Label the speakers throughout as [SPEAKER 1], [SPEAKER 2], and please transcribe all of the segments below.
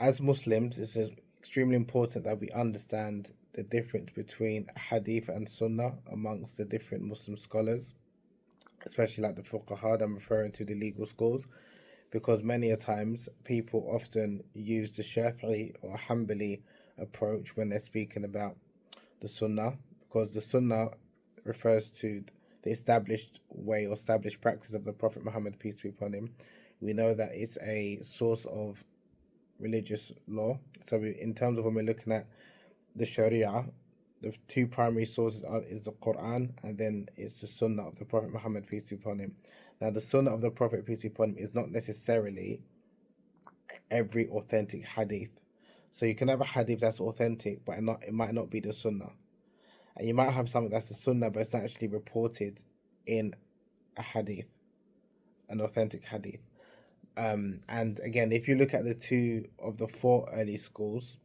[SPEAKER 1] as Muslims, it's extremely important that we understand the difference between Hadith and Sunnah amongst the different Muslim scholars, especially like the fuqaha. I'm referring to the legal schools, because many a times people often use the Shafi'i or Hanbali approach when they're speaking about the Sunnah, because the Sunnah refers to the established way or established practice of the Prophet Muhammad, peace be upon him. We know that it's a source of religious law. So, in terms of when we're looking at the Sharia, the two primary sources is the Quran, and then it's the Sunnah of the Prophet Muhammad, peace be upon him. Now, the Sunnah of the Prophet, peace be upon him, is not necessarily every authentic hadith. So you can have a hadith that's authentic, but it might not be the Sunnah. And you might have something that's the Sunnah, but it's not actually reported in a hadith, an authentic hadith. And again, if you look at the two of the four early schools,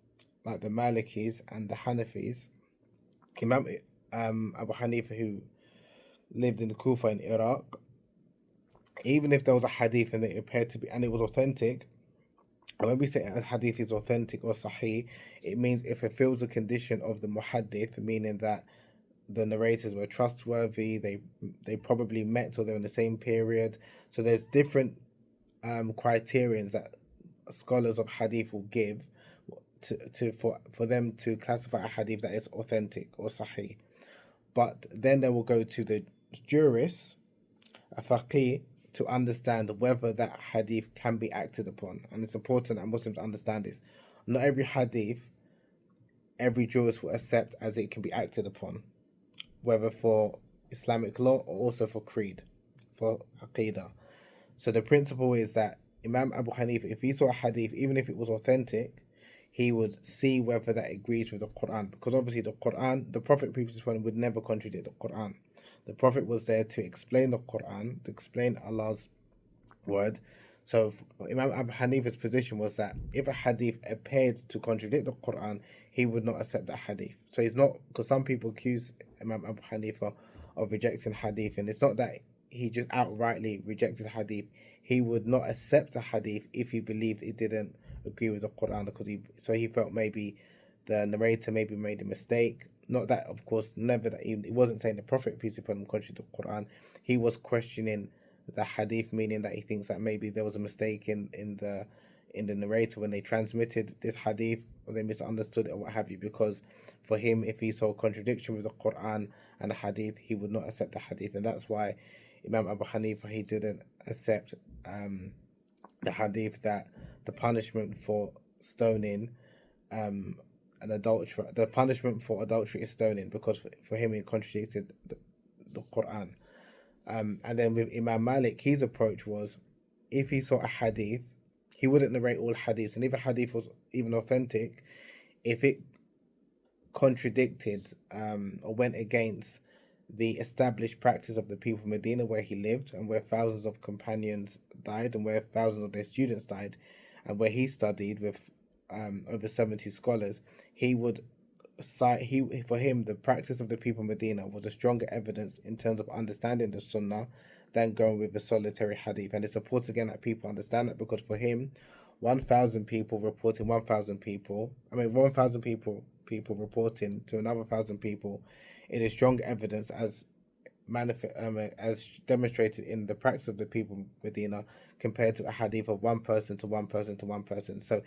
[SPEAKER 1] like the Malikis and the Hanafis, Imam Abu Hanifa, who lived in Kufa in Iraq, even if there was a hadith and it appeared to be, and it was authentic, and when we say a hadith is authentic or sahih, it means it fulfills the condition of the muhaddith, meaning that the narrators were trustworthy, they probably met or they're in the same period. So there's different criterions that scholars of hadith will give for them to classify a hadith that is authentic or sahih. But then they will go to the jurists, a faqih, to understand whether that hadith can be acted upon. And it's important that Muslims understand this. Not every hadith, every jurist will accept as it can be acted upon, whether for Islamic law or also for creed, for aqidah. So the principle is that Imam Abu Hanifa, if he saw a hadith, even if it was authentic, he would see whether that agrees with the Quran. Because obviously the Quran, the Prophet previously would never contradict the Quran. The Prophet was there to explain the Quran, to explain Allah's word. So Imam Abu Hanifa's position was that if a hadith appeared to contradict the Quran, he would not accept that hadith. So he's not, because some people accuse Imam Abu Hanifa of rejecting hadith, and it's not that he just outrightly rejected hadith. He would not accept a hadith if he believed it didn't agree with the Quran, because he felt maybe the narrator maybe made a mistake. Not that, of course, never that he wasn't saying the Prophet, peace be upon him, contradicted the Quran. He was questioning the hadith, meaning that he thinks that maybe there was a mistake in the narrator when they transmitted this hadith, or they misunderstood it or what have you. Because for him, if he saw a contradiction with the Quran and the hadith, he would not accept the hadith, and that's why Imam Abu Hanifa, he didn't accept the hadith that the punishment for stoning an adulterer, the punishment for adultery is stoning, because for him it contradicted the Quran. And then with Imam Malik, his approach was, if he saw a hadith, he wouldn't narrate all hadiths, and if a hadith was even authentic, if it contradicted or went against the established practice of the people of Medina where he lived, and where thousands of companions died, and where thousands of their students died, and where he studied with over 70 scholars, he would cite, for him, the practice of the people of Medina was a stronger evidence in terms of understanding the Sunnah than going with the solitary hadith. And it's important again that people understand that, because for him, 1,000 people reporting 1,000 people, 1,000 people reporting to another 1,000 people, it is strong evidence as demonstrated in the practice of the people of Medina, compared to a hadith of one person to one person to one person. So,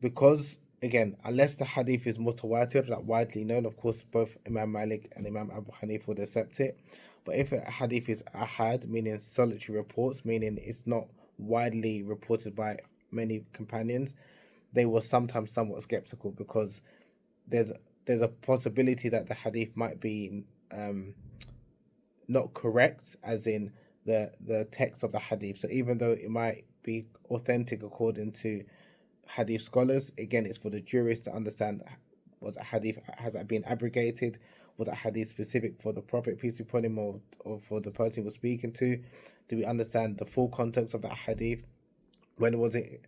[SPEAKER 1] because again, unless the hadith is mutawatir, like widely known, of course both Imam Malik and Imam Abu Hanifa would accept it. But if a hadith is ahad, meaning solitary reports, meaning it's not widely reported by many companions, they were sometimes somewhat skeptical, because there's a possibility that the hadith might be not correct, as in the text of the hadith. So even though it might be authentic according to hadith scholars, again, it's for the jurists to understand, was a hadith, has that been abrogated, was a hadith specific for the Prophet, peace be upon him, or for the person we're speaking to? Do we understand the full context of that hadith? When was it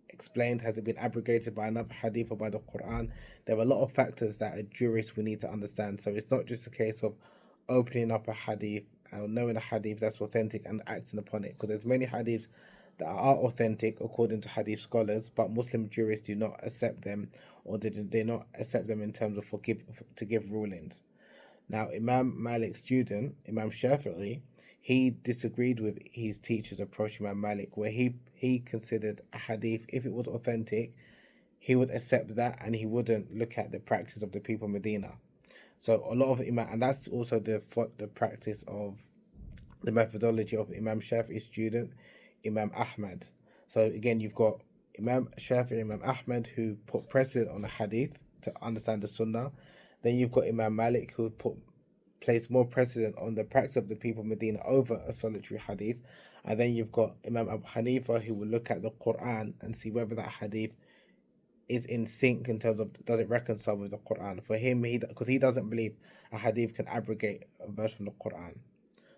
[SPEAKER 1] explained? Has it been abrogated by another hadith or by the Quran? There are a lot of factors that a jurist we need to understand. So it's not just a case of opening up a hadith and knowing a hadith that's authentic and acting upon it, because there's many hadiths that are authentic according to Hadith scholars, but Muslim jurists do not accept them, or did they not accept them in terms of to give rulings. Now, Imam Malik's student, Imam Shafi'i, he disagreed with his teacher's approach, Imam Malik, where he considered a hadith, if it was authentic, he would accept that and he wouldn't look at the practice of the people of Medina. So a lot of Imam, and that's also the practice of the methodology of Imam Shafi'i's student, Imam Ahmad. So again, you've got Imam Shafi'i, Imam Ahmad, who put precedent on the hadith to understand the Sunnah. Then you've got Imam Malik, who placed more precedent on the practice of the people of Medina over a solitary hadith. And then you've got Imam Abu Hanifa, who will look at the Quran and see whether that hadith is in sync in terms of does it reconcile with the Quran. For him, because he doesn't believe a hadith can abrogate a verse from the Quran.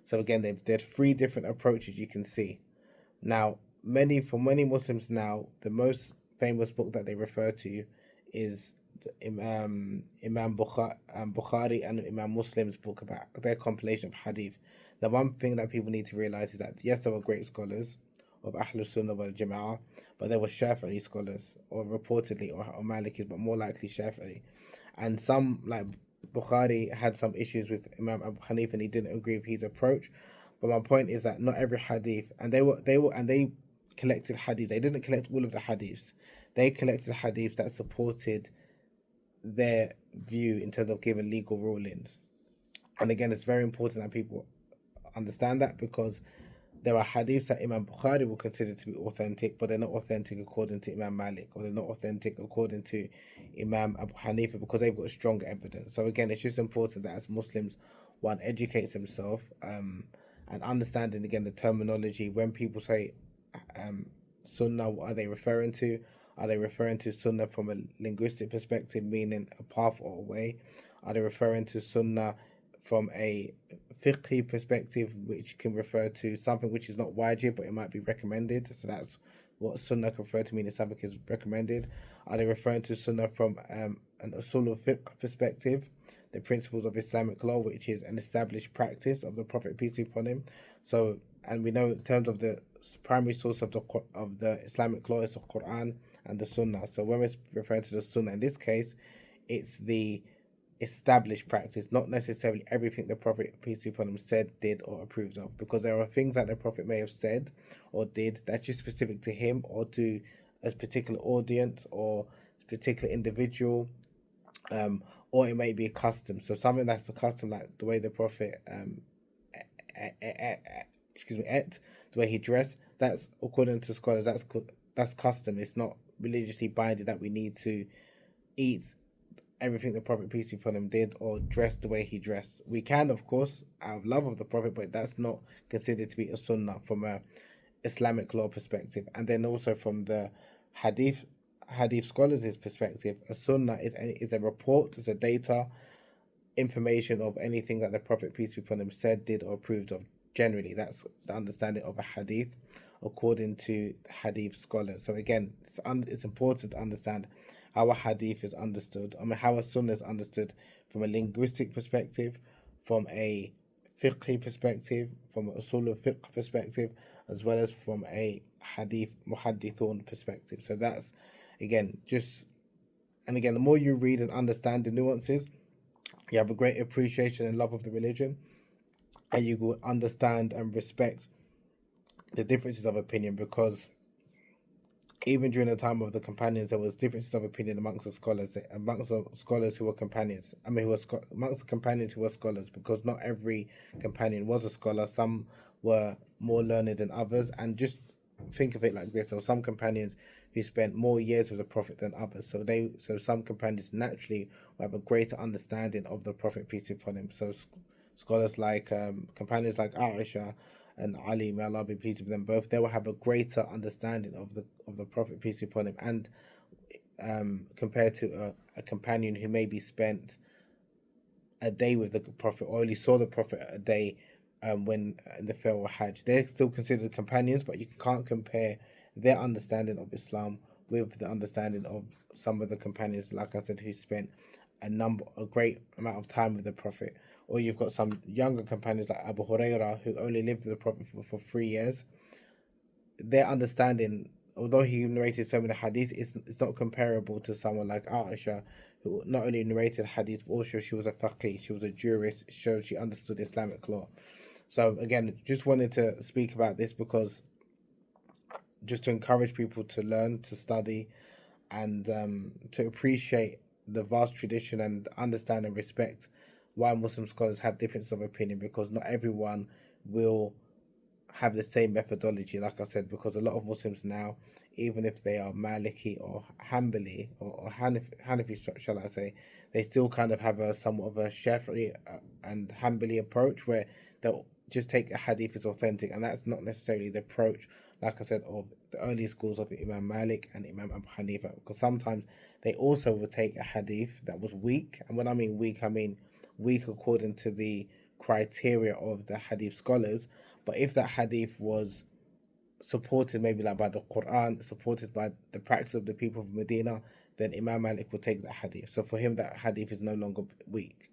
[SPEAKER 1] So again, there's three different approaches you can see. Now, for many Muslims now, the most famous book that they refer to is Imam Bukhari and Imam Muslim's book about their compilation of hadith. The one thing that people need to realize is that yes, there were great scholars of Ahlus Sunnah wal Jama'ah, but there were Shafi'i scholars, or reportedly, or Malikis, but more likely Shafi'i. And some, like Bukhari, had some issues with Imam Abu Hanif and he didn't agree with his approach. But my point is that not every hadith, and they collected hadith. They didn't collect all of the hadiths. They collected hadiths that supported their view in terms of giving legal rulings. And again, it's very important that people understand that, because there are hadiths that Imam Bukhari will consider to be authentic, but they're not authentic according to Imam Malik, or they're not authentic according to Imam Abu Hanifa, because they've got stronger evidence. So again, it's just important that as Muslims, one educates himself and understanding again the terminology. When people say Sunnah, what are they referring to? Are they referring to Sunnah from a linguistic perspective, meaning a path or a way? Are they referring to Sunnah from a fiqhi perspective, which can refer to something which is not wajib, but it might be recommended? So that's what Sunnah can refer to, meaning something is recommended. Are they referring to Sunnah from an usul of fiqh perspective, the principles of Islamic law, which is an established practice of the Prophet, peace be upon him? So, and we know in terms of the primary source of the Islamic law is the Quran and the Sunnah. So when we're referring to the Sunnah, in this case, it's the established practice, not necessarily everything the Prophet, peace be upon him, said, did, or approved of, because there are things that the Prophet may have said or did that's just specific to him or to a particular audience or a particular individual, or it may be a custom. So something that's a custom, like the way the Prophet ate, the way he dressed, that's according to scholars, that's custom. It's not religiously binding that we need to eat everything the Prophet, peace be upon him, did or dress the way he dressed. We can, of course, out of love of the Prophet, but that's not considered to be a sunnah from a Islamic law perspective. And then also from the hadith scholars' perspective, a sunnah is a report, is a data, information of anything that the Prophet, peace be upon him, said, did, or approved of. Generally, that's the understanding of a hadith according to hadith scholars. So again, it's important to understand how a hadith is understood. How a sunnah is understood from a linguistic perspective, from a fiqhi perspective, from an usul of fiqh perspective, as well as from a hadith muhaddithun perspective. So that's again the more you read and understand the nuances, you have a great appreciation and love of the religion, and you will understand and respect the differences of opinion, because even during the time of the companions, there was differences of opinion amongst the scholars who were companions. Amongst the companions who were scholars, because not every companion was a scholar. Some were more learned than others, and just think of it like this: there were some companions who spent more years with the Prophet than others. So some companions naturally will have a greater understanding of the Prophet, peace be upon him. So scholars like companions like Aisha and Ali, may Allah be pleased with them both, they will have a greater understanding of the Prophet, peace be upon him, and compared to a companion who maybe spent a day with the Prophet or only saw the Prophet a day when in the farewell Hajj. They're still considered companions, but you can't compare their understanding of Islam with the understanding of some of the companions, like I said, who spent a great amount of time with the Prophet. Or you've got some younger companions like Abu Hurairah, who only lived with the Prophet for 3 years. their understanding, although he narrated so many hadiths, it's not comparable to someone like Aisha, who not only narrated hadiths, but also she was a faqih, she was a jurist, so she understood Islamic law. So again, just wanted to speak about this because just to encourage people to learn, to study, and to appreciate the vast tradition and understand and respect why Muslim scholars have differences of opinion, because not everyone will have the same methodology, like I said, because a lot of Muslims now, even if they are Maliki or Hanbali or Hanafi, shall I say, they still kind of have a somewhat of a Shafi'i and Hanbali approach where they'll just take a hadith as authentic, and that's not necessarily the approach, like I said, of the early schools of Imam Malik and Imam Abu Hanifa, because sometimes they also will take a hadith that was weak, and when I mean weak, I mean weak according to the criteria of the hadith scholars. But if that hadith was supported maybe like by the Quran, supported by the practice of the people of Medina, then Imam Malik will take that hadith. So for him, that hadith is no longer weak.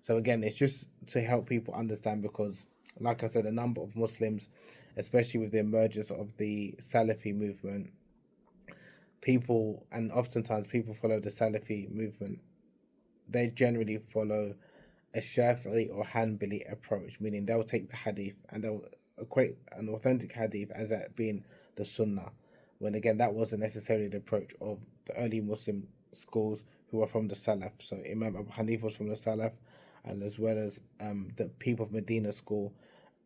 [SPEAKER 1] So again, it's just to help people understand, because like I said, a number of Muslims, especially with the emergence of the Salafi movement, and oftentimes people follow the Salafi movement, they generally follow a Shafi'i or Hanbali approach, meaning they'll take the hadith and they'll equate an authentic hadith as that being the Sunnah, when again that wasn't necessarily the approach of the early Muslim schools who were from the Salaf. So Imam Abu Hanifa was from the Salaf, and as well as the people of Medina school,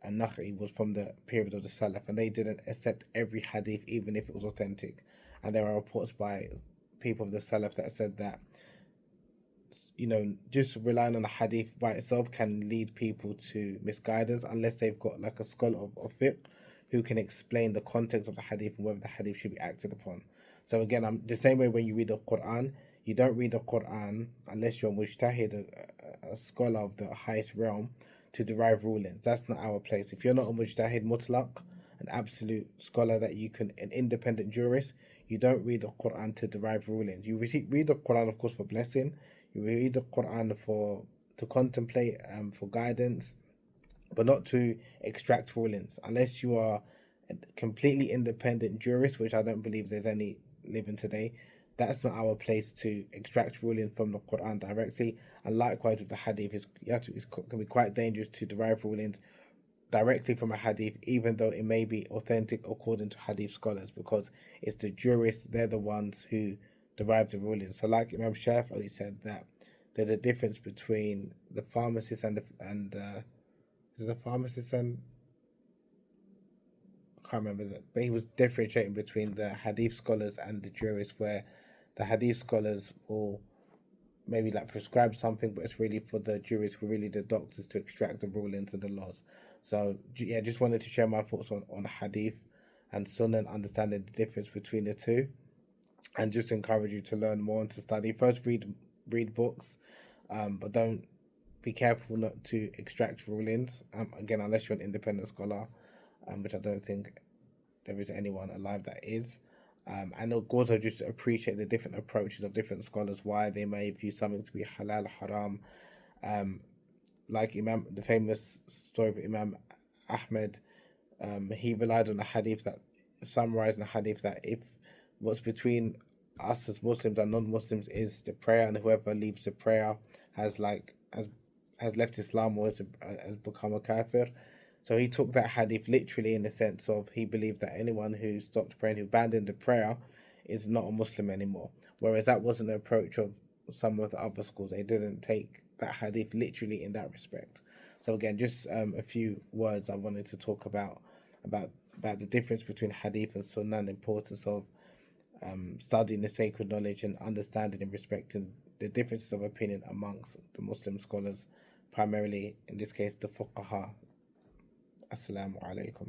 [SPEAKER 1] and Nakh'i was from the period of the Salaf, and they didn't accept every hadith even if it was authentic. And there are reports by people of the Salaf that said that, you know, just relying on a hadith by itself can lead people to misguidance unless they've got like a scholar of fiqh who can explain the context of the hadith and whether the hadith should be acted upon. So again, I'm the same way when you read the Quran, you don't read the Quran unless you're mujtahid, a scholar of the highest realm, to derive rulings. That's not our place. If you're not a mujtahid mutlaq, an absolute scholar that you can, an independent jurist, you don't read the Quran to derive rulings. You read the Quran, of course, for blessing. You read the Quran to contemplate, for guidance, but not to extract rulings. Unless you are a completely independent jurist, which I don't believe there's any living today, that's not our place to extract rulings from the Quran directly. And likewise with the hadith, it can be quite dangerous to derive rulings directly from a hadith, even though it may be authentic according to hadith scholars, because it's the jurists, they're the ones who derive the rulings. So like Imam Shafi'i said, that there's a difference between the pharmacist and is it the pharmacist and I can't remember that, but he was differentiating between the hadith scholars and the jurists, where the hadith scholars will maybe like prescribe something, but it's really for the jurists, who are really the doctors, to extract the rulings and the laws. So yeah, just wanted to share my thoughts on hadith and Sunnah and understanding the difference between the two, and just encourage you to learn more and to study. First, read books, but don't be careful not to extract rulings. Again, unless you're an independent scholar, which I don't think there is anyone alive that is. And also just appreciate the different approaches of different scholars, why they may view something to be halal, haram. Like the famous story of Imam Ahmed, he relied on a hadith that summarized in a hadith that if what's between us as Muslims and non-Muslims is the prayer, and whoever leaves the prayer has left Islam or has become a kafir. So he took that hadith literally in the sense of he believed that anyone who stopped praying, who abandoned the prayer, is not a Muslim anymore. Whereas that wasn't the approach of some of the other schools. They didn't take that hadith literally in that respect. So again, just a few words I wanted to talk about the difference between hadith and sunnah, and the importance of studying the sacred knowledge and understanding and respecting the differences of opinion amongst the Muslim scholars, primarily in this case the fuqaha. Assalamu alaikum.